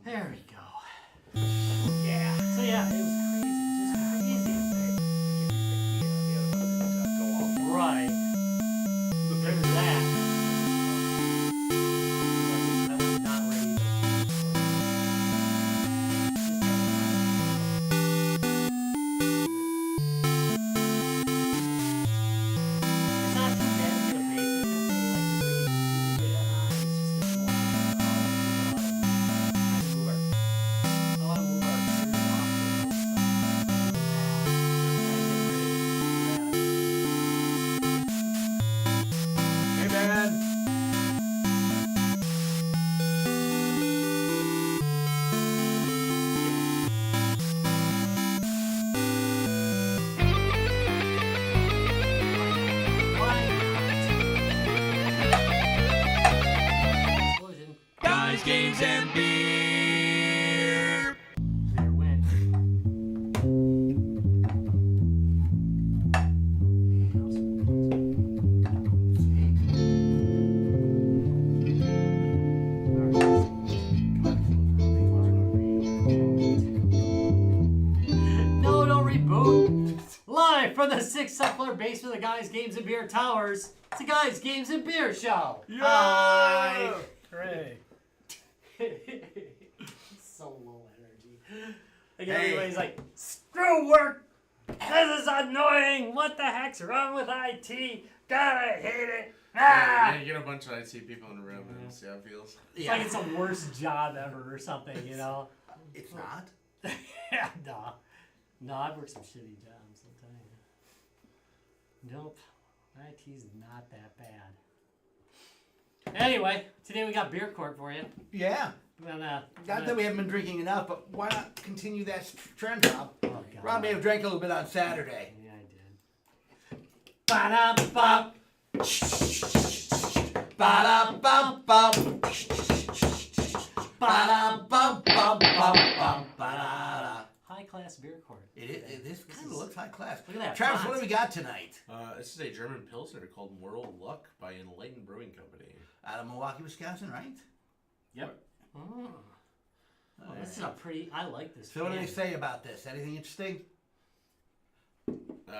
There we go. Yeah. So yeah, it was crazy. Just crazy. Right. There's that. I was not ready to. It's not too bad to get a basic update like this. It's just this I want to move our careers off Hey, man. Explosion. Guys, games, and beer. There it went. No, don't reboot. Live from the 6th floor basement of the Guys, Games, and Beer Towers, it's the Guys, Games, and Beer Show. Hi. Hooray. So low energy. Like Hey. everybody's like, screw work. This is annoying. What the heck's wrong with IT? God, I hate it. Ah! Yeah, you get a bunch of IT people in a room and see how it feels. It's like it's the worst job ever or something, you know? It's not. Yeah, no. No, I've worked some shitty jobs, I'll tell you. Nope. IT's not that bad. Anyway, today we got beer court for you. Yeah. Not Not that we haven't been drinking enough, but why not continue that trend, Rob? Oh, God. Rob may have drank a little bit on Saturday. Yeah, I did. Ba-da-bum. Ba-da-bum-bum. Ba-da-bum-bum-bum-bum. Ba-da-da. High class beer court. This kind of looks high class. Look at that. Travis, font. what do we got tonight? This is a German Pilsner called Moral Luck by Enlightened Brewing Company. Out of Milwaukee, Wisconsin, right? Yep. Oh. Oh, this is a pretty. I like this. So what do can. they say about this? Anything interesting?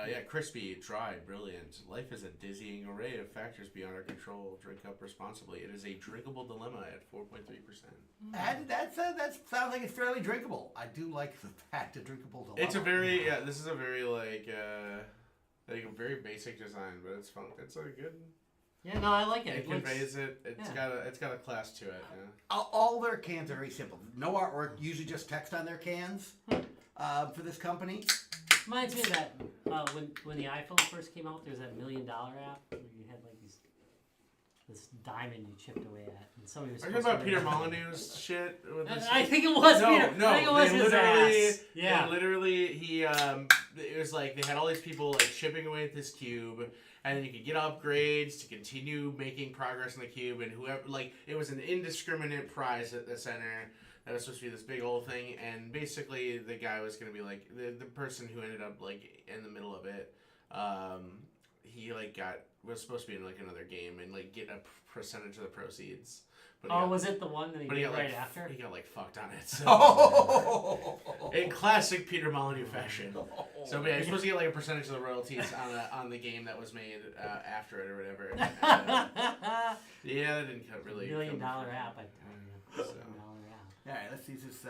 Yeah, crispy, dry, brilliant. Life is a dizzying array of factors beyond our control. Drink up responsibly. It is a drinkable dilemma at 4.3%. That sounds like it's fairly drinkable. I do like the fact of drinkable dilemma. It's a very this is a very like a very basic design, but it's fun. It's a good. Yeah, no, I like it. It conveys it. It's got a class to it. Yeah. All their cans are very simple. No artwork. Usually just text on their cans. For this company. Reminds me of that when the iPhone first came out. There was that $1 Million app where you had like this diamond you chipped away at, and somebody was. Are you talking about Peter Molyneux's shit? With this? I think it was Peter. No, I think it was his ass. Yeah. They literally, it was like they had all these people like chipping away at this cube, and then you could get upgrades to continue making progress in the cube, and whoever, like, it was an indiscriminate prize at the center that was supposed to be this big old thing, and basically the guy was going to be like, the person who ended up like in the middle of it, he like was supposed to be in like another game and like get a percentage of the proceeds. But was it the one that he did right like, after? He got like fucked on it. So. Oh. In classic Peter Molyneux fashion. So yeah, you're supposed to get like a percentage of the royalties on the game that was made after it or whatever. Yeah, that didn't really. $1 Million app, I tell you. $1 Million app. All right, let's see this.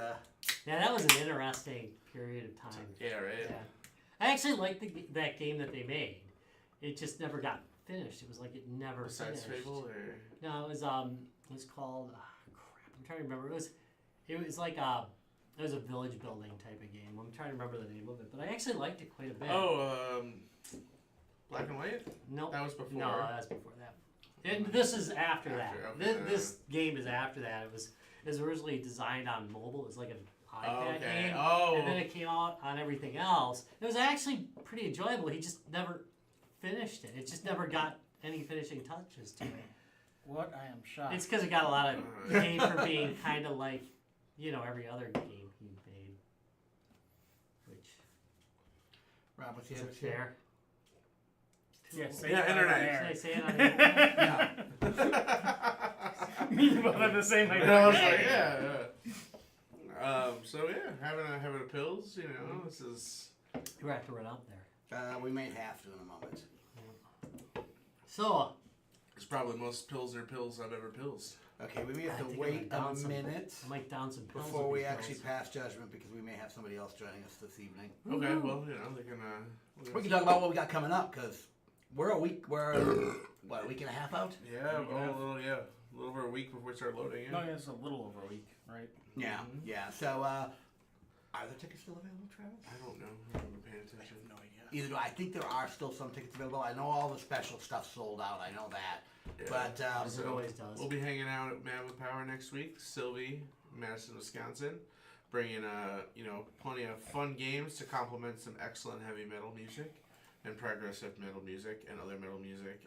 Yeah, that was an interesting period of time. Yeah, right. Yeah. I actually liked that game that they made. It just never got finished. It was like it never Besides finished. Fable, or No, it was called crap. I'm trying to remember. It was like it was a village building type of game. I'm trying to remember the name of it, but I actually liked it quite a bit. Black and White. Nope. That was before. No, that was before that. And this is after that. Okay. This game is after that. It was originally designed on mobile. It was like an iPad game. Oh. And then it came out on everything else. It was actually pretty enjoyable. He just never finished it. It just never got any finishing touches to it. What? I am shocked. It's because it got a lot of hate for being kind of like, every other game he made. Which Rob, what's the is other fair. Yeah, say Yeah, it on internet. air. Should I say it on the Yeah. Me and both have the same idea. I was like, yeah. So yeah, having a pills, you know, this is. You have to run out there. We may have to in a moment. So, It's probably the most Pilsner pills I've ever pilsed. Okay, we may have I to think wait I'm a down some- minute I might down some pills. before with we these actually pills. pass judgment because we may have somebody else joining us this evening. Okay, well, you know, they can. We can talk about what we got coming up because we're a week and a half out? Yeah, a little over a week before we start loading. No, it's a little over a week, right? Yeah, yeah. So, are the tickets still available, Travis? I don't know. I haven't been paying attention. No idea. Either do I think there are still some tickets available. I know all the special stuff sold out. I know that. Yeah. But As it always does. We'll be hanging out at Mad with Power next week. Sylvie, Madison, Wisconsin, bringing plenty of fun games to complement some excellent heavy metal music and progressive metal music and other metal music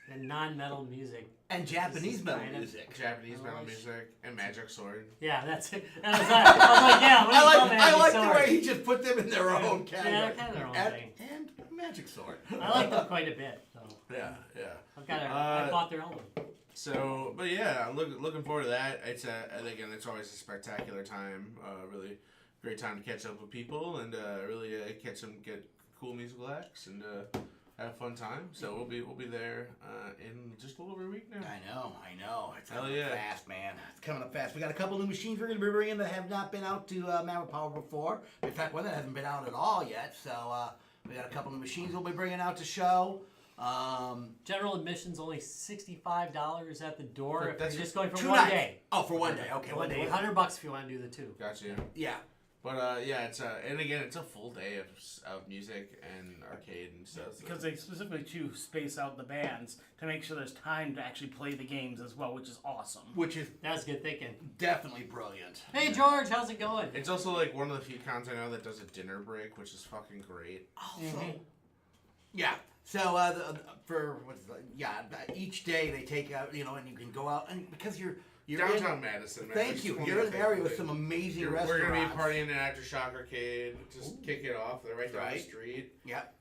And non-metal music. and Japanese metal kind of- music. Japanese metal Nice. music and Magic Sword. Yeah, that's it. I was like, yeah, what do you call I Magic like Sword? the way he just put them in their own category. Yeah, kind of their own thing. And Magic Sword. I like them quite a bit. So Yeah. I've got I bought their album. So, but yeah, I'm looking forward to that. It's again, it's always a spectacular time. Really great time to catch up with people and really get cool musical acts and have a fun time. So we'll be there in just a little over a week now. I know. It's Hell coming yeah. up fast, man. It's coming up fast. We got a couple new machines we're going to be bringing that have not been out to Mammoth Power before. In fact, one that hasn't been out at all yet. So we got a couple new machines we'll be bringing out to show. General admission's only $65 at the door if That's you're just going for 2 one nights. day. Oh, for one day. Okay, One day. $100 if you want to do the two. Gotcha. Yeah. But yeah, it's and again, it's a full day of music and arcade and stuff. So. Because they specifically choose space out the bands to make sure there's time to actually play the games as well, which is awesome. Which is That's good thinking. definitely brilliant. Hey George, how's it going? It's also like one of the few cons I know that does a dinner break, which is fucking great. Also, yeah. So each day they take out, and you can go out and because you're Downtown Madison, man. Thank you. You're in an area with some amazing restaurants. We're gonna be partying at Aftershock Arcade. Just kick it off. They're right down the street. Yep.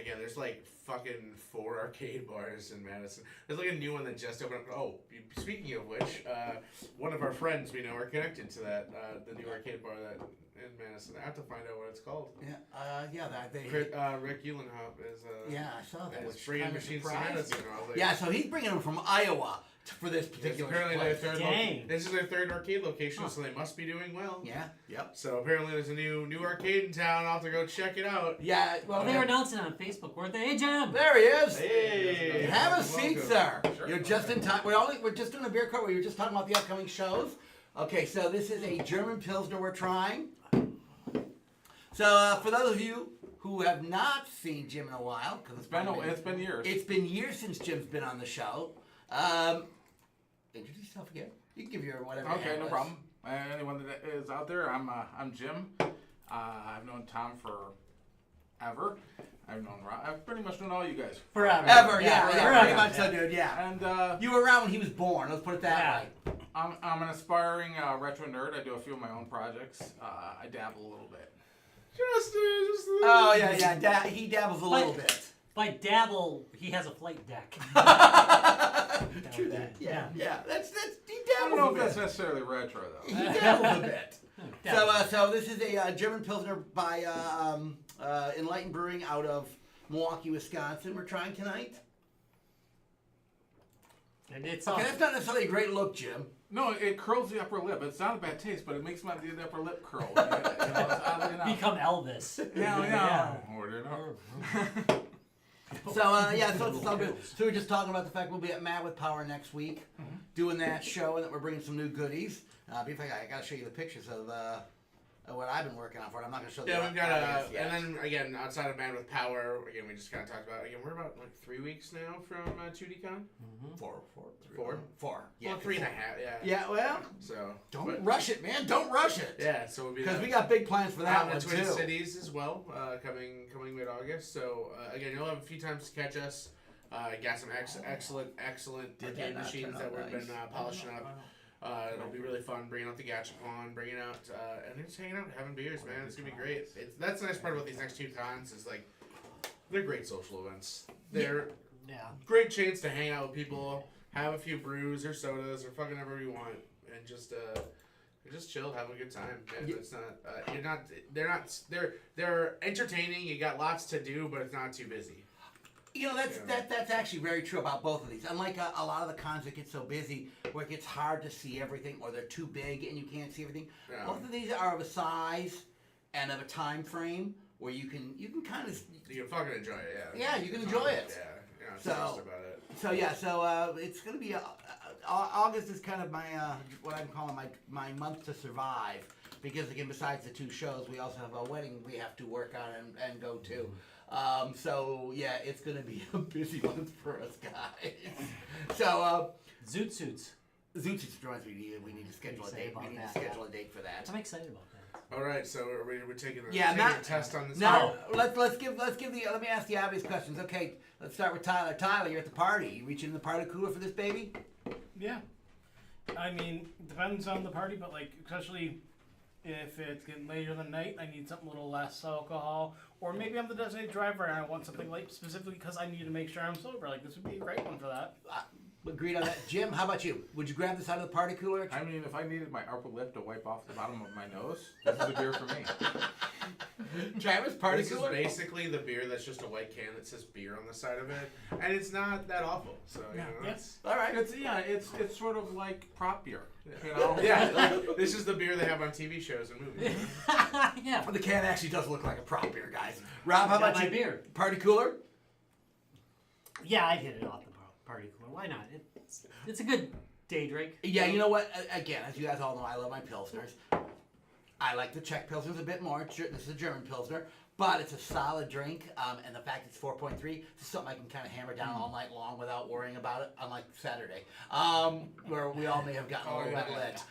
Again, there's like fucking 4 arcade bars in Madison. There's like a new one that just opened up. Oh, speaking of which, one of our friends we know are connected to that the new arcade bar that in Madison. I have to find out what it's called. Yeah. They. Rick Eulenhop is. Yeah, I saw that. Is Which bringing kind of machines to surprised. Madison. I was like, Yeah, so he's bringing them from Iowa for this It's particular apparently place. their third. Dang. This is their third arcade location, so they must be doing well. Yeah. Yep. So apparently there's a new arcade in town. I'll have to go check it out. Yeah. Well, They were announcing it on Facebook, weren't they? Hey Jim! there he is. Hey, Have a seat, sir. Sure. You're just in time. We're just doing a beer cart. We were just talking about the upcoming shows. Okay, so this is a German Pilsner we're trying. So for those of you who have not seen Jim in a while, because It's been years. It's been years since Jim's been on the show. Introduce yourself again. You can give your whatever. Okay, handle no is. problem. Anyone that is out there, I'm Jim. I've known Tom forever. I've known Rob. I've pretty much known all you guys. Forever. Ever, yeah, Forever. pretty much so, dude, yeah. And You were around when he was born. Let's put it that Yeah. way. I'm an aspiring retro nerd. I do a few of my own projects. I dabble a little bit. Just a little. Oh yeah. He dabbles a little bit. By dabble, he has a flight deck. True that. Yeah. That's he I don't know dabbles if a that's bit. necessarily retro though. He dabbles a bit. Dabble. So this is a German Pilsner by Enlightened Brewing out of Milwaukee, Wisconsin. We're trying tonight. And it's Okay, that's not necessarily a great look, Jim. No, it curls the upper lip. It's not a bad taste, but it makes the upper lip curl. It's oddly enough. become Elvis. Yeah. Order it up. So it's all good. So we're just talking about the fact we'll be at Mad with Power next week, doing that show, and that we're bringing some new goodies. In fact, I got to show you the pictures of what I've been working on for it. I'm not going to show you. Yeah, we've got yet. and then again outside of Band with Power, again we just kind of talked about. Again, we're about like 3 weeks now from 2DCon. Four. Yeah, 3.5. Yeah. Yeah, well, So don't rush it, man. Don't rush it. Yeah, so we'll be Because there. we got big plans for that out in one the Twin too. Cities as well, coming mid-August. So again, you'll have a few times to catch us. Got some excellent Did that arcade not machines turn that out we've been nice? polishing up. It'll be really fun bringing out the Gachapon, bringing out and just hanging out, having beers, man. It's gonna be great. That's the nice part about these next 2 cons is like they're great social events. They're great chance to hang out with people, have a few brews or sodas or fucking whatever you want, and just You're just chill, having a good time. And it's not. You're not. They're not. They're entertaining. You got lots to do, but it's not too busy. You know, that's actually very true about both of these. Unlike a lot of the cons that get so busy where it gets hard to see everything or they're too big and you can't see everything, both of these are of a size and of a time frame where you can kind of... You can fucking enjoy it, yeah. Yeah, you can enjoy it. Yeah, you're not So- stressed about it. So yeah, so it's going to be... August is kind of my, what I'm calling my month to survive. Because again, besides the 2 shows, we also have a wedding we have to work on and go to. So yeah, it's gonna be a busy month for us guys. So Zoot Suits. Zoot Suits reminds me we need to schedule a date. We need to schedule a date for that. I'm excited about that. All right, so we're taking a, Yeah, a test on this. Now let's give the let me ask the obvious questions. Okay, let's start with Tyler. Tyler, you're at the party. You reaching in the party cooler for this baby? Yeah. I mean, depends on the party, but like especially if it's getting later in the night, I need something a little less alcohol. Or maybe I'm the designated driver and I want something light specifically because I need to make sure I'm sober. Like, this would be a great one for that. Agreed on that. Jim, how about you? Would you grab this out of the party cooler? I mean, if I needed my upper lip to wipe off the bottom of my nose, this is a beer for me. Travis, party This cooler? is basically the beer that's just a white can that says beer on the side of it, and it's not that awful. So you know, Yes. All right. It's sort of like prop beer, you know. yeah, like, this is the beer they have on TV shows and movies. Yeah. The can actually does look like a prop beer, guys. Rob, how Got about my you? beer. Party cooler? Yeah, I'd hit it off the party cooler. Why not? It's a good day drink. Yeah, you know what? Again, as you guys all know, I love my Pilsners. I like the Czech Pilsners a bit more. This is a German Pilsner, but it's a solid drink, and the fact it's 4.3, it's something I can kind of hammer down all night long without worrying about it, unlike Saturday, where we all may have gotten a little bit lit.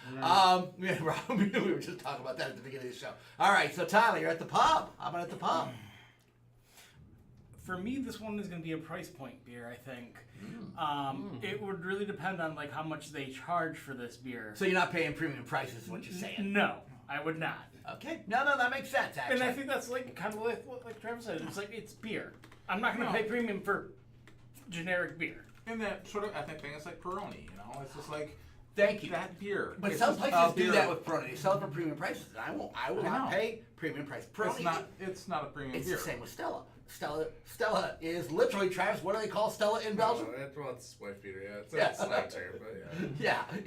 Yeah, Rob, we were just talking about that at the beginning of the show. All right, so Tyler, you're at the pub. How about at the pub? For me, this one is going to be a price point beer, I think. It would really depend on like how much they charge for this beer. So you're not paying premium prices, is what you're saying? No, I would not. Okay. No, that makes sense, actually. And I think that's like kind of like Travis said. It's like it's beer. I'm not going to pay premium for generic beer. And that sort of ethnic thing is like Peroni, you know. It's just like Thank you. that beer. But It's some just places a do beer. that with Peroni. They sell it for premium prices. And I will not know. pay premium price. Peroni, It's not a premium it's beer. the same with Stella. Stella is literally, Travis, what do they call Stella in Belgium? Well, it's wife beater, yeah. It's Yeah. a slang term, but yeah. Yeah,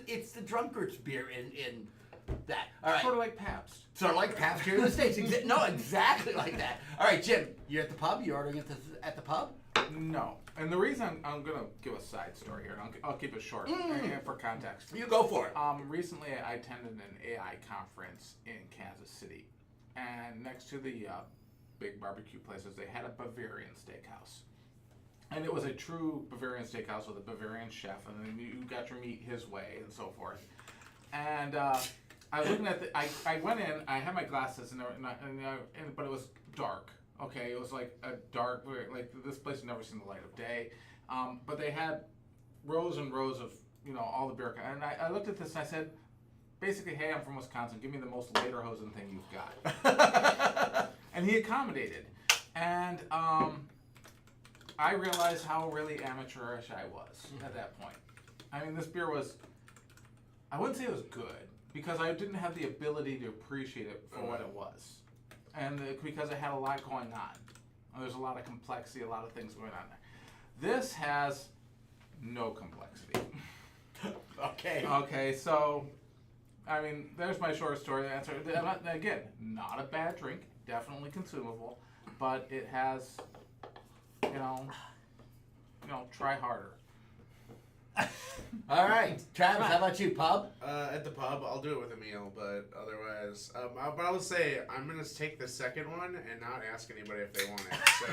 it's the drunkard's beer in that. All right. Sort of like Pabst. Sort of like Pabst here in the States. No, exactly like that. All right, Jim, you're at the pub. You're ordering at the pub? No. And the reason I'm going to give a side story here, and I'll keep it short for context. You go for it. Recently, I attended an AI conference in Kansas City, and next to the big barbecue places, they had a Bavarian steakhouse, and it was a true Bavarian steakhouse with a Bavarian chef, and then you got to meet his way and so forth. And I was looking at I went in, I had my glasses, but it was dark. Okay, it was like a dark, like this place had never seen the light of day. But they had rows and rows of, all the beer. And I looked at this and I said, basically, hey, I'm from Wisconsin. Give me the most lederhosen thing you've got. And he accommodated. And I realized how really amateurish I was at that point. I mean, this beer was, I wouldn't say it was good, because I didn't have the ability to appreciate it for what it was. And because it had a lot going on. There's a lot of complexity, a lot of things going on there. This has no complexity. Okay, so, I mean, there's my short story answer. Again, not a bad drink, definitely consumable, but it has, try harder. All right, Travis, how about you, pub? At the pub, I'll do it with a meal, but otherwise, but I will say I'm gonna take the second one and not ask anybody if they want it. So,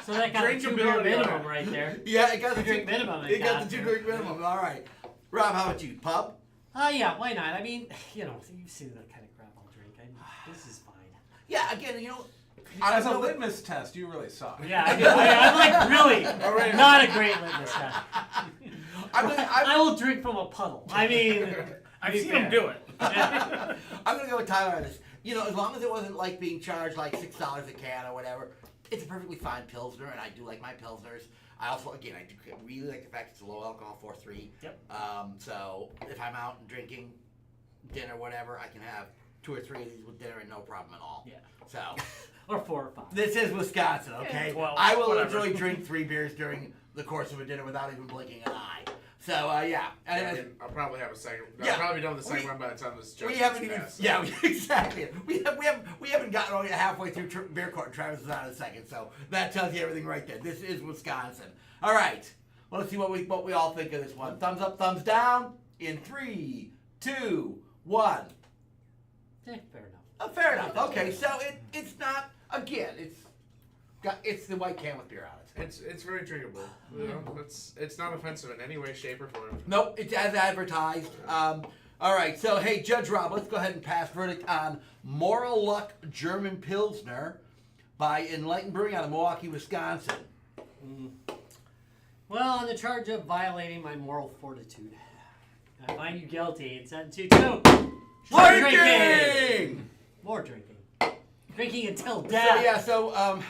So that got the 2 beer Drinkability minimum on it. right there. Yeah, it got the Drink minimum. It got the 2 drink minimum. All right, Rob, how about you, pub? Yeah, why not? I mean, you've seen the kind of crap I'll drink. This is fine. Yeah, again, As a litmus test, you really suck. Yeah, I'm like really not a great litmus test. I will drink from a puddle. I mean, I've seen him do it. I'm gonna go with Tyler on this. As long as it wasn't like being charged like $6 a can or whatever, it's a perfectly fine Pilsner, and I do like my Pilsners. I also, again, I do really like the fact it's a low alcohol 4.3. Yep. So if I'm out and drinking dinner, whatever, I can have 2 or 3 of these with dinner and no problem at all. Yeah. So Or 4 or 5. this is Wisconsin, okay? 12, I will whatever. literally drink 3 beers during the course of a dinner without even blinking an eye. So yeah. And I mean, I'll probably have a second. Yeah. I'll probably be done with the second We- one by the time this. we judgment's haven't even, passed, so. yeah, exactly. We haven't gotten only halfway through beer court, and Travis is out in a second, so that tells you everything right there. This is Wisconsin. All right, well, let's see what we all think of this one. Thumbs up, thumbs down. In 3, 2, 1. Fair enough. Fair enough. Okay, so it's not again. It's the white can with beer on it. It's very drinkable. You know, it's not offensive in any way, shape, or form. Nope, it's as advertised. All right, so hey, Judge Rob, let's go ahead and pass verdict on Moral Luck German Pilsner by Enlightened Brewing out of Milwaukee, Wisconsin. Well, on the charge of violating my moral fortitude, I find you guilty and sentence you to more drinking. More drinking. Drinking until death. So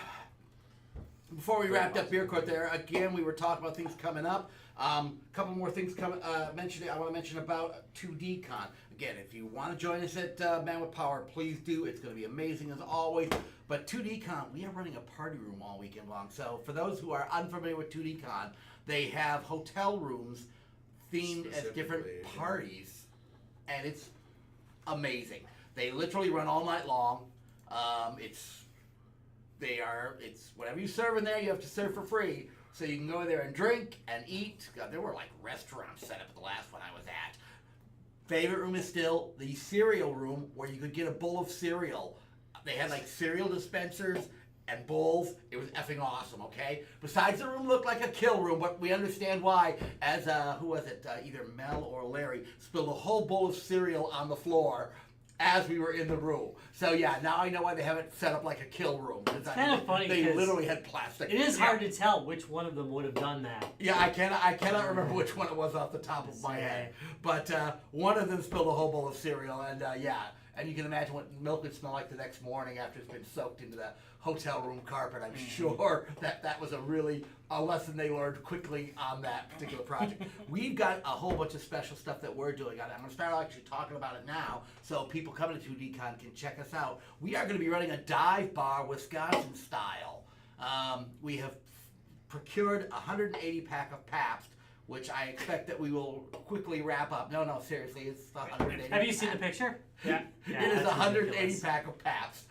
before we wrapped up beer court there, again, we were talking about things coming up. Couple more things coming. I want to mention about 2D Con. Again, if you want to join us at Man with Power, please do. It's going to be amazing as always. But 2D Con, we are running a party room all weekend long. So for those who are unfamiliar with 2D Con, they have hotel rooms themed as different Specifically, yeah. parties, and it's amazing. They literally run all night long. It's whatever you serve in there, you have to serve for free. So you can go there and drink and eat. God, there were like restaurants set up at the last one I was at. Favorite room is still the cereal room where you could get a bowl of cereal. They had like cereal dispensers and bowls. It was effing awesome, okay? Besides, the room looked like a kill room, but we understand why, as, who was it? Either Mel or Larry spilled a whole bowl of cereal on the floor as we were in the room. So yeah, now I know why they have it set up like a kill room. It's kind of funny They 'cause literally had plastic. It is hard to tell which one of them would have done that. Yeah, I cannot remember which one it was off the top of my head. But one of them spilled a whole bowl of cereal, and yeah, and you can imagine what milk would smell like the next morning after it's been soaked into the hotel room carpet. I'm sure that was a lesson they learned quickly on that particular project. We've got a whole bunch of special stuff that we're doing. I'm going to start actually talking about it now, so people coming to 2DCon can check us out. We are going to be running a dive bar, Wisconsin style. We have procured a 180 pack of Pabst, which I expect that we will quickly wrap up. No, seriously, it's the 180. Have you seen the picture? Yeah. It is a 180 pack of Pabst.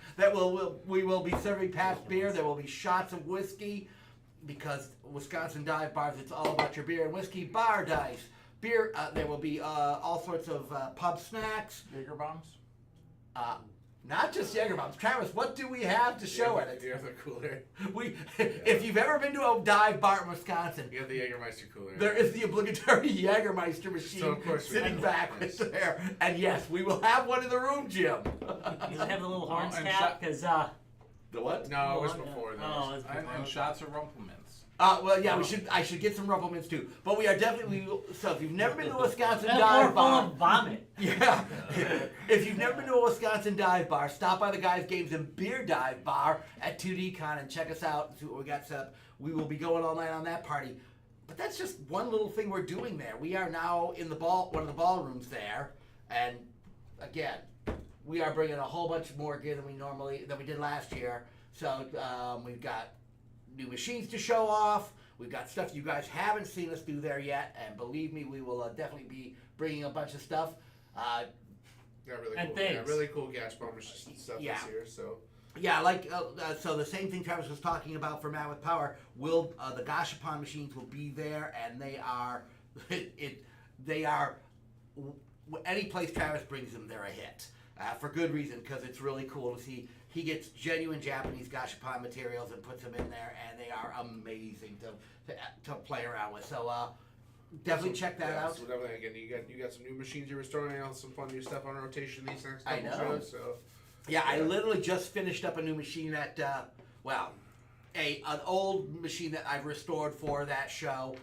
We will be serving Pabst beer. There will be shots of whiskey, because Wisconsin dive bars, it's all about your beer and whiskey. Bar dice, beer. There will be all sorts of pub snacks. Jaeger bombs? Not just Jaeger bombs. Travis, what do we have to show at You it? have the cooler. If you've ever been to a dive bar in Wisconsin, You have the Jägermeister cooler. there is the obligatory Jägermeister machine So, of course, we sitting do. back Yes. there. And yes, we will have one in the room, Jim. Does it have the little horns and cap? Because The what? No, it was before this. Oh, it was And before. shots of Rumpelmans. Well, yeah, I should get some Rumpelmans too. But we are definitely. So if you've never been to a Wisconsin That dive full bar, of vomit. yeah. If you've never been to a Wisconsin dive bar, stop by the Guys Games and Beer Dive Bar at 2DCon and check us out and see what we got set up. We will be going all night on that party. But that's just one little thing we're doing there. We are now in one of the ballrooms there, and again, we are bringing a whole bunch more gear than we did last year. So we've got new machines to show off. We've got stuff you guys haven't seen us do there yet, and believe me, we will definitely be bringing a bunch of stuff. Got really And cool. things. Yeah, really cool gas bomb stuff Yeah. this year. So Yeah, so the same thing Travis was talking about for Man with Power. The Gashapon machines will be there, and they are any place Travis brings them, they're a hit for good reason, because it's really cool to see. He gets genuine Japanese Gashapon materials and puts them in there, and they are amazing to play around with. So definitely check that out. So definitely, again, you got some new machines you're restoring, and some fun new stuff on rotation these next I couple know. shows. So Yeah, I literally just finished up a new machine at, an old machine that I've restored for that show,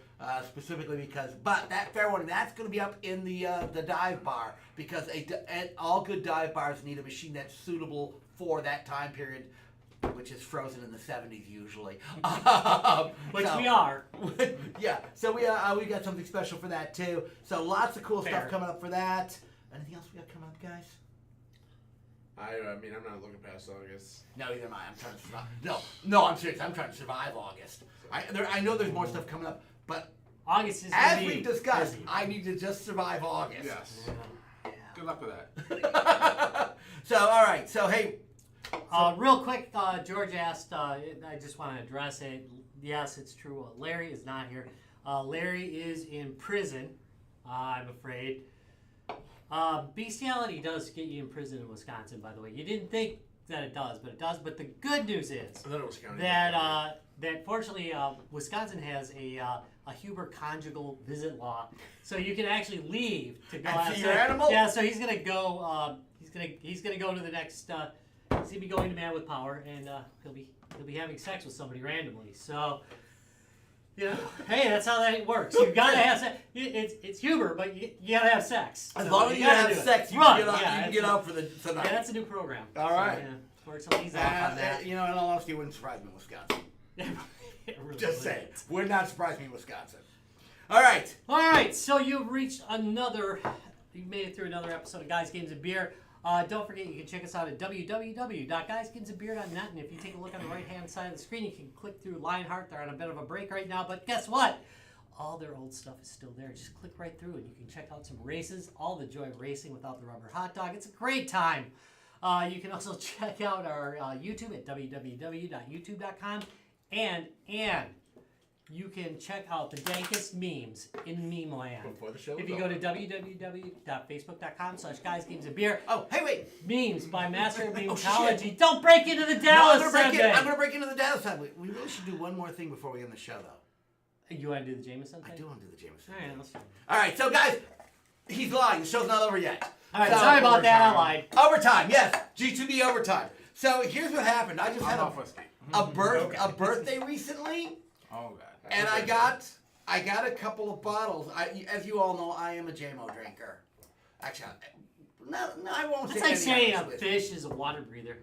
specifically but that fair warning, that's going to be up in the dive bar, because all good dive bars need a machine that's suitable for that time period. which is frozen in the 70s usually. Which So- we are. yeah, so we got something special for that too. So lots of cool Fair. stuff coming up for that. Anything else we got coming up, guys? I mean, I'm not looking past August. No, either am I. I'm trying to survive. No, I'm serious. I'm trying to survive August. I know there's more stuff coming up, but August is as gonna be we've discussed, busy. I need to just survive August. Yes. Yeah. Good luck with that. So, all right. So, hey, Real quick, George asked, I just want to address it. Yes, it's true. Larry is not here. Larry is in prison, I'm afraid. Bestiality does get you in prison in Wisconsin, by the way. You didn't think that it does, but it does. But the good news is I thought it was county. that fortunately Wisconsin has a Huber conjugal visit law, so you can actually leave to go And see outside. your animal? Yeah, so he's gonna go. He's gonna go to the next. He's gonna be going to Man with Power, and he'll be having sex with somebody randomly. So. Yeah. Hey, that's how that works. You gotta have sex. It's Huber, but you gotta have sex. as So long as you gotta have do it. sex, you Right, can get out, yeah, you can that's get a- out for the tonight. Yeah, that's a new program. All right. Yeah, fortunately, he's off on that. You know, in all honesty, it wouldn't surprise me in Wisconsin. It really Just would. saying. Would not surprise me in Wisconsin. All right. All right, so you've reached another. You made it through another episode of Guys, Games, and Beer. Don't forget, you can check us out at www.guysgamesandbeer.net. And if you take a look on the right-hand side of the screen, you can click through Lionheart. They're on a bit of a break right now, but guess what? All their old stuff is still there. Just click right through, and you can check out some races. All the joy of racing without the rubber hot dog. It's a great time. You can also check out our YouTube at www.youtube.com, and you can check out the dankest memes in meme land. Before the show If was you go to over. www.facebook.com/guysgamesandbeer, Oh, hey, wait. memes by Master of Oh, Memeology. Don't break into the No, Dallas I'm Sunday. going to break into the Dallas side. We really should do one more thing before we end the show, though. You want to do the Jameson thing? I do want to do the Jameson. All right, let's do it. All right, so guys, he's lying. The show's not over yet. All right, So- sorry about that. I lied. Overtime, yes. G2B overtime. So here's what happened. I just I'm had off whiskey. a birthday recently, Oh god. and I got a couple of bottles. As you all know, I am a JMO drinker. Actually, no, I won't That's say like any saying a honest with fish is a water breather.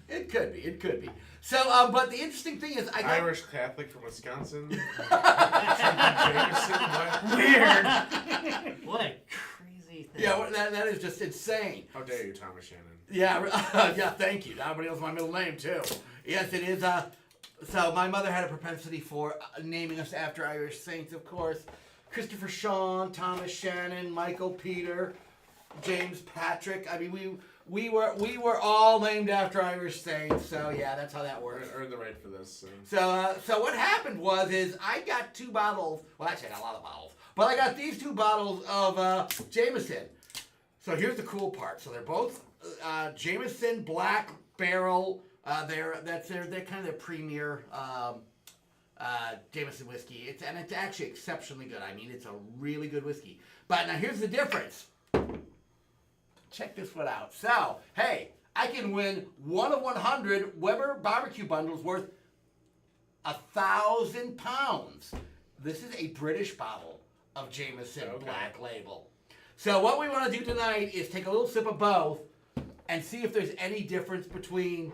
It could be. So, but the interesting thing is, I got Irish Catholic from Wisconsin. Jameson, what? Weird. What a crazy thing. yeah, well, that is just insane. How dare you, Thomas Shannon? Yeah, yeah. Thank you. Everybody knows my middle name too. Yes, it is. So my mother had a propensity for naming us after Irish saints, of course. Christopher Sean, Thomas Shannon, Michael Peter, James Patrick. I mean, we were all named after Irish saints. So yeah, that's how that I works. earned the right for this. So what happened is I got 2 bottles. Well, actually, I got a lot of bottles, but I got these 2 bottles of Jameson. So here's the cool part. So they're both Jameson Black Barrel. They're kind of their premier Jameson whiskey. It's actually exceptionally good. I mean, it's a really good whiskey. But now here's the difference. Check this one out. So hey, I can win 1 of 100 Weber barbecue bundles worth 1,000 pounds. This is a British bottle of Jameson Black Label. So what we want to do tonight is take a little sip of both and see if there's any difference between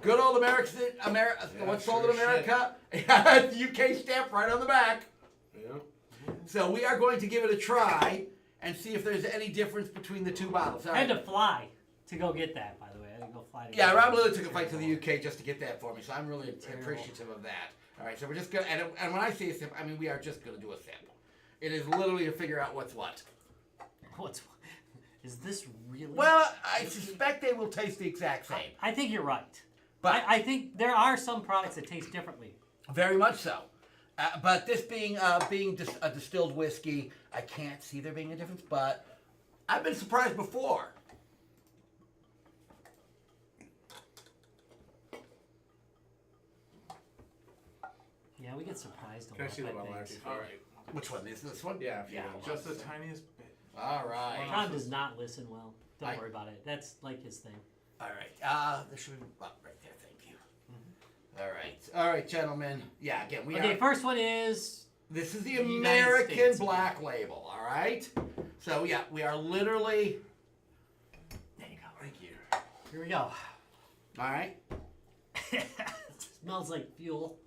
good old what's sold in America, UK stamp right on the back. Yeah. So we are going to give it a try and see if there's any difference between the 2 bottles. All I had right. to fly to go get that, by the way. I had to go fly to Yeah, get Rob it. Lillard took a flight to the UK just to get that for me, so I'm really appreciative of that. All right, so we're just going to, and when I say a sip, I mean we are just going to do a sip. It is literally to figure out what's what. Is this really? Well, I suspect they will taste the exact same. I think you're right. But I think there are some products that taste differently. very much so. But this being a distilled whiskey, I can't see there being a difference, but I've been surprised before. Yeah, we get surprised a Can I lot see the by bottle things. actually? All right. Which one? Is this one? Yeah, if you Yeah. want. Just the tiniest bit. All right. Tom does not listen well. Don't I- worry about it. That's like his thing. All right. There should be right there. Thank you. All right, gentlemen. Yeah, again, we Okay, are. first one is This is the United American States. Black Label. All right. So yeah, we are literally. there you go. Thank you. Here we go. All right. Smells like fuel.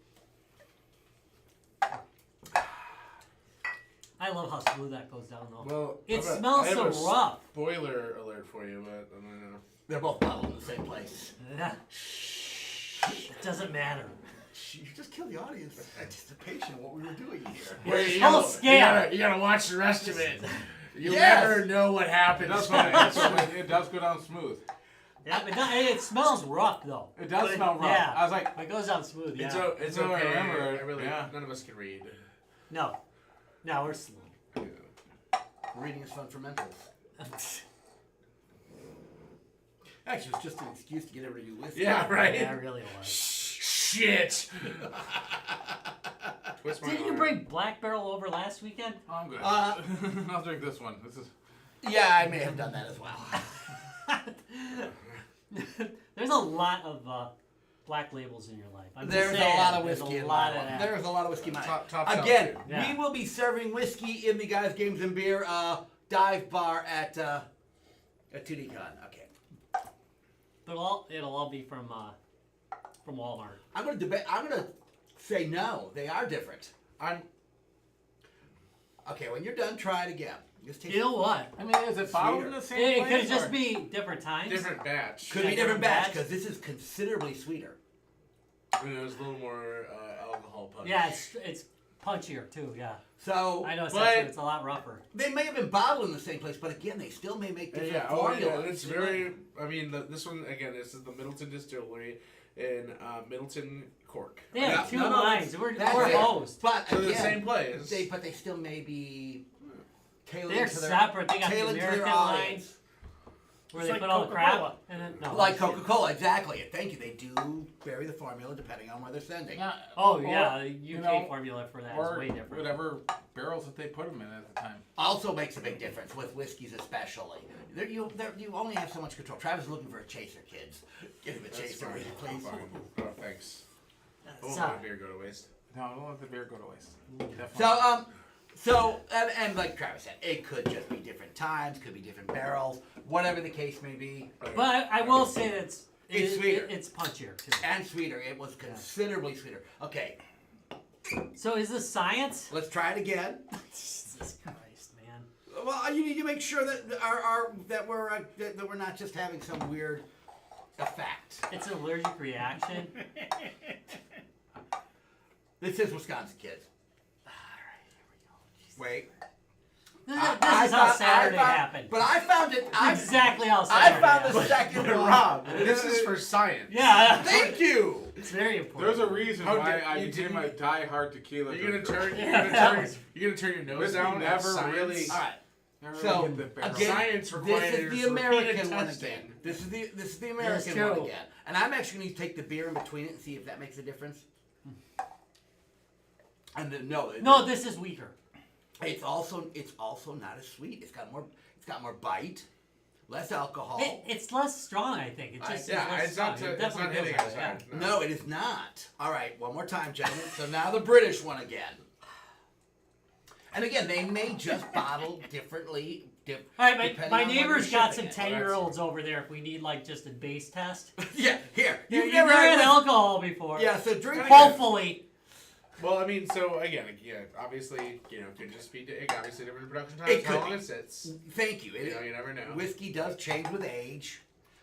I love how smooth that goes down, though. Well, It smells so rough. Spoiler alert for you, but I don't know. They're both bottled in the same place. It doesn't matter. You just killed the audience anticipation of what we were doing here. Wait, you whole gotta, scale. you gotta watch the rest of it. You'll Yes. never know what It happens. does, it does go down smooth. Yeah, but it smells rough, though. It does But smell rough. Yeah. I was like, It goes down smooth, yeah. It's So I okay. remember, I really, yeah. none of us can read. No, we're slow. Reading is fun for mentals. Actually, it's just an excuse to get everybody to do whiskey. Yeah, right. Yeah, it really was. Shit. Twist my Didn't you arm. bring Black Barrel over last weekend? oh, I'm good. I'll drink this one. This is. Yeah, I may have done that as well. There's a lot of black labels in your life. I'm just There's saying, a lot of there's whiskey a in lot my of life. that. There's a lot of whiskey in my life. Top Again, shelf, yeah. we will be serving whiskey in the Guys, Games, and Beer dive bar at 2DCon. Okay. But it'll all be from Walmart. I'm gonna debate. I'm gonna say no. They are different. Okay, when you're done, try it again. Just take You know what? I mean, is it bottled in the same It place? could just or- be different times. different batch. Could Yeah, be different different batch batch. because this is considerably sweeter. And there's a little more alcohol punch. Yeah, it's punchier too. Yeah, So I know it's But- not true. It's a lot rougher. they may have been bottled in the same place, but again, they still may make different Yeah, formulas. it's very. I mean, this one again. This is the Middleton Distillery in Middleton, Cork. They have Yeah, two no, lines. We're that's it. hosed. But So again, the same place. but they still may be tailored They're to their separate. They got the tailored to their American line audience. where It's they like put all the Coca-Cola. crap. And then, no, Like Coca-Cola, exactly. Thank you. They do vary the formula depending on where they're sending. Yeah, Oh or, yeah, the UK you know, formula for that is or way different. whatever barrels that they put them in at the time. Also makes a big difference with whiskeys, especially. You only have so much control. Travis is looking for a chaser, kids. Give him a That's chaser, fine. please. Fine. Oh, thanks. I won't So, let beer go to waste. No, don't let the beer go to waste. Definitely. And like Travis said, it could just be different times, could be different barrels, whatever the case may be. but I will say that It's sweeter. It's punchier too. And sweeter. It was considerably sweeter. Okay, So is this science? let's try it again. Jesus Christ, man. Well, you need to make sure that that we're not just having some weird effect. It's an allergic reaction. This is Wisconsin, kids. Wait. This is how Saturday happened. But I found it. Exactly how I Saturday found the happened. second one. Rob, this is for science. Yeah, Thank you. it's very important. There's a reason How why did- I you became didn't- a die-hard tequila You're gonna drinker. turn. Yeah, You're gonna turn your nose Whiskey down. never Science. really- All right. Never So really get the barrel. again, Science this requires is the repeated American one testing. again. This is the American true. one again. And I'm actually going to take the beer in between it and see if that makes a difference. And then, No, this is weaker. it's also not as sweet. It's got more bite, less alcohol. It's less strong, I think. It just Yeah, is less it's not. strong. It It's not definitely hitting feels us like hard. that. No, it is not. All right, one more time, gentlemen. So now the British one again. And again, they may just bottle differently. All right, depending my on where neighbor's you're got some shipping it. 10-year-olds over there if we need like just a base test. Yeah, here. You've never had alcohol before. Yeah, so drink. Hopefully. Well, I mean, so again, obviously, could just be obviously different production times. It How could long be. it sits. Thank you. You never know. Whiskey does change with age.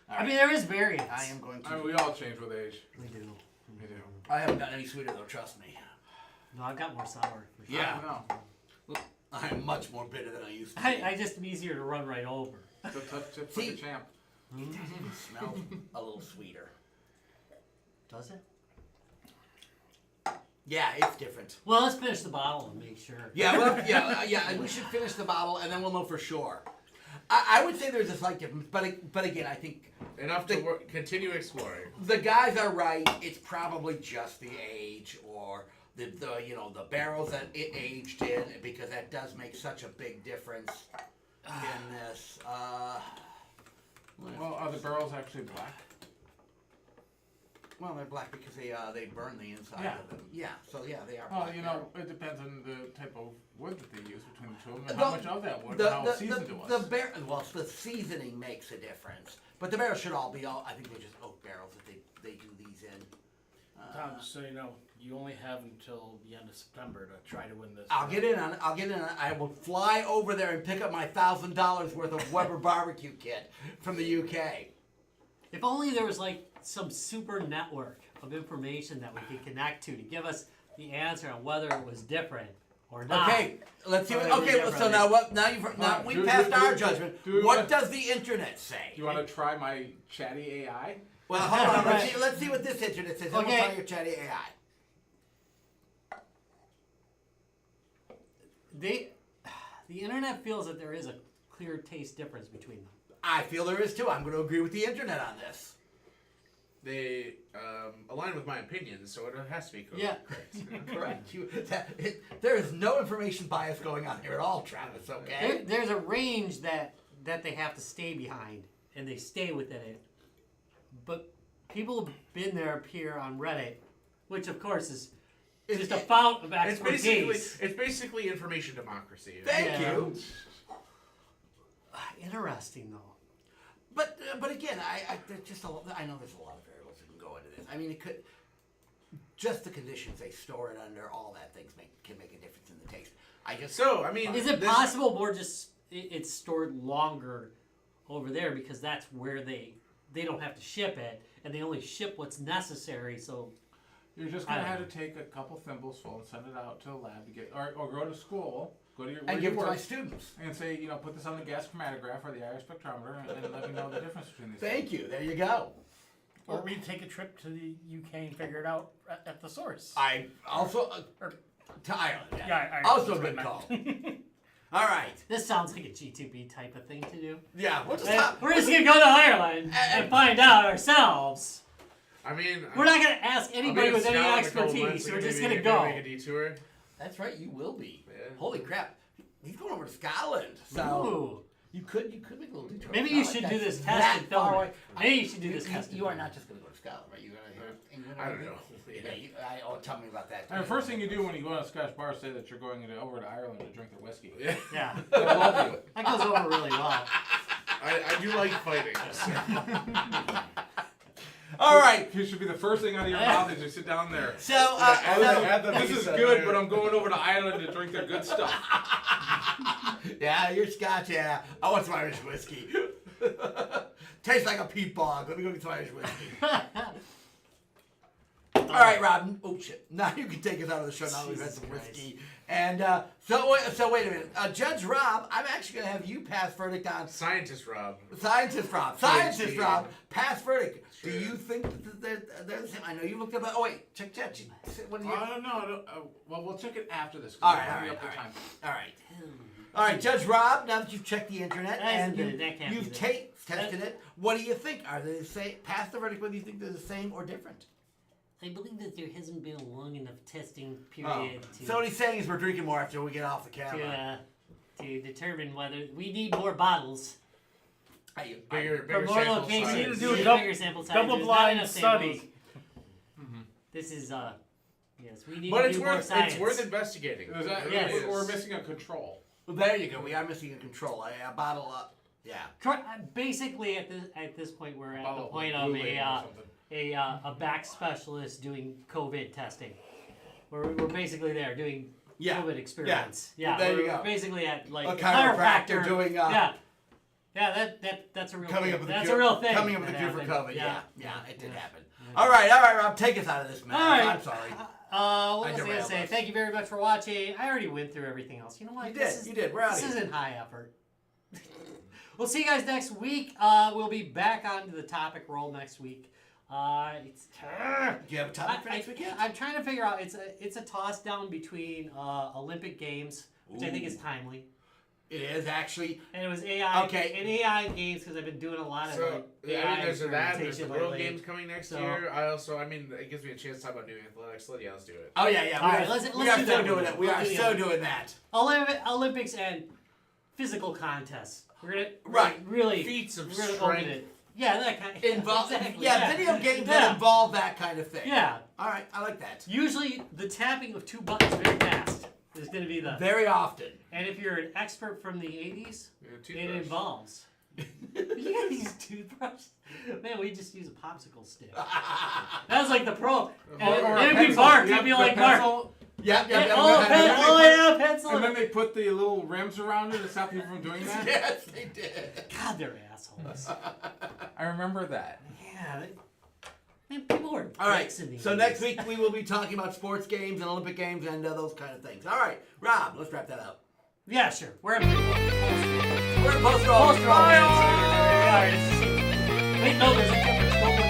All I right, mean, there is variance. I am going to. I mean, we all change with age. We do. We do. I haven't gotten any sweeter though. Trust me. No, I've got more sour. For sure. Yeah. I don't know. I am much more bitter than I used to. Be. I just am easier to run right over. It's a tough tip for See- the champ. It smells a little sweeter. Does it? Yeah, it's different. Well, let's finish the bottle and make sure. Yeah, well, yeah. We should finish the bottle and then we'll know for sure. I would say there's a slight difference, but again, I think Enough to continue exploring. the guys are right. It's probably just the age or the barrels that it aged in, because that does make such a big difference in this. Well, are the barrels actually black? Well, they're black because they burn the inside Yeah. of them. Yeah, so yeah, they are Well, black. you know, it depends on the type of wood that they use between the two of them and how much of that wood The, and how seasoned it was. the seasoning makes a difference. But the barrels should all be I think they're just oak barrels that they do these in. Tom, just so you know, you only have until the end of September to try to win this. I'll get in on it. I will fly over there and pick up my $1,000 worth of Weber barbecue kit from the UK. If only there was like some super network of information that we could connect to give us the answer on whether it was different or not. Okay, let's see. Or What, is it okay, so different? now what? Now we passed our judgment. What does the internet say? Do you want to try my chatty AI? Well, hold on. Right. Let's see what this internet says. And Okay. we'll try your chatty AI. The internet feels that there is a clear taste difference between them. I feel there is too. I'm going to agree with the internet on this. They align with my opinions, so it has to be correct. Yeah. Correct. There is no information bias going on here at all, Travis. Okay. There's a range that they have to stay behind, and they stay within it. But people have been there up here on Reddit, which of course is just a fount of It's expertise. basically information democracy. Thank Yeah. you. Interesting though. But again, there's just I know there's a lot of variables that can go into this. I mean, it could just the conditions they store it under, all that things can make a difference in the taste. So I mean, Is it this- possible more just it's stored longer over there because that's where they don't have to ship it and they only ship what's necessary? So You're just I gonna don't have to take a couple thimbles full and send it out to a lab to get, or go to school, go to your And where give you it to my work, students. and say, you know, put this on the gas chromatograph or the IR spectrometer, and let me know the difference between these. Thank you. There you go. Or we take a trip to the UK and figure it out at the source. I also Or- to Ireland. Yeah, Also that's what good I call. meant. All right. this sounds like a G2B type of thing to do. Yeah. We'll just Hey, stop. we're just gonna go to Ireland and find out ourselves. I mean, We're not gonna ask anybody with any expertise. We're just gonna go. Make a detour. That's right. You will be. Yeah. Holy crap. He's going over to Scotland. So Ooh. you could make a little detour. Maybe It's you not should like do that's this that test and film far it. away. Maybe you should do this test and You are film not it. just going to go to Scotland, right? I don't know. Tell me about that. And the first thing you do when you go to a Scottish bar is say that you're going over to Ireland to drink their whiskey. Yeah. Yeah, I love you. that goes over really well. I do like fighting. So. All right. It should be the first thing out of your mouth as you sit down there. So, This is good, but I'm going over to Ireland to drink their good stuff. yeah, you're Scotch. Yeah, I want some Irish whiskey. Tastes like a peat bog. Let me go get some Irish whiskey. All right, Rob. Oh shit! Now you can take us out of the show. Now we've had Jesus some Christ. whiskey. And so wait a minute, Judge Rob. I'm actually going to have you pass verdict on Scientist Rob. Scientist Rob. PhD. Scientist Rob. Pass verdict. Sure. Do you think that there's? I know you looked up. Oh wait, check. What do you? No. Well, we'll check it after this. All right, We'll all be right, up to all right. time. All right. All right, Judge Rob. Now that you've checked the internet and That can't you've be tested it, what do you think? Are they the same? Pass the verdict. Whether you think they're the same or different? I believe that there hasn't been a long enough testing period So what he's saying is we're drinking more after we get off the camera. to determine whether we need more bottles Bigger for more sample locations. size. We need to do We a need double- bigger sample size. double-blind There's not enough study. samples. This is yes, we need But to it's do more worth science. it's worth investigating. Is that, Yes. We're missing a control. Well, there you go. We are missing a control. A bottle up. Yeah. Basically, at this point, we're at the Bottle point Blue of Label or something. a back specialist doing COVID testing. We're basically there doing Yeah. COVID experiments. Yeah, There you we're go. basically at like A the chiropractor doing. yeah, that's a real Coming thing. up with That's a cure, real thing. Coming up with a that cure for happened. COVID. Yeah, it did Yeah. happen. All right, Rob, take us out of this, man. All right. I'm sorry. What I was I going to derailed say? us. Thank you very much for watching. I already went through everything else. You know what? You did. We're out This of here. isn't high effort. We'll see you guys next week. We'll be back onto the topic roll next week. It's Do you have a topic for next weekend? I'm trying to figure out. It's a toss down between Olympic Games, which I think is timely, It is actually. and it was AI. Okay. And AI games because I've been doing a lot of So like, yeah, AI I mean, there's that. There's the experimentation World lately. Games coming next So- year. I mean, it gives me a chance to talk about new athletics. Yeah, let's do it. Oh yeah. All right, let's we do are that so one. doing it. We We'll are do the so other. doing that. Olympics and physical contests. We're gonna Right. really Feats of we're gonna strength. open it. Yeah, that kind of exactly, video games Yeah. that involve that kind of thing. Yeah. All right, I like that. Usually, the tapping of two buttons very fast is going to be the. Very often. And if you're an expert from the 80s, it toothbrush. involves. You use toothbrush. Man, we just use a popsicle stick. That was like the pro. And it'd be Mark. It'd be like Mark. Yeah. Yeah, pencil. And then they put the little rims around it to stop people from doing that? Yes, they did. God, they're assholes. I remember that. Yeah. Man, people were All right, dicks in the so 80s. next week we will be talking about sports games and Olympic games and those kind of things. All right, Rob, let's wrap that up. Yeah, sure. We're in post-roll. We're in post-roll. Wait, no, there's a difference. Go look.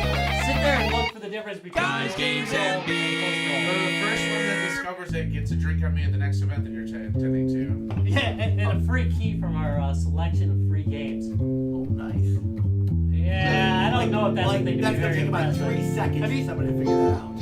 Sit there and look for the difference between Guys, games, and The first one that discovers it gets a drink on me at the next event that you're intending to. Yeah, and a free key from our selection of free games. Oh, nice. Yeah, I don't know if that's Like, something to that's be going to very take about impressed with. 3 seconds for somebody to figure that out.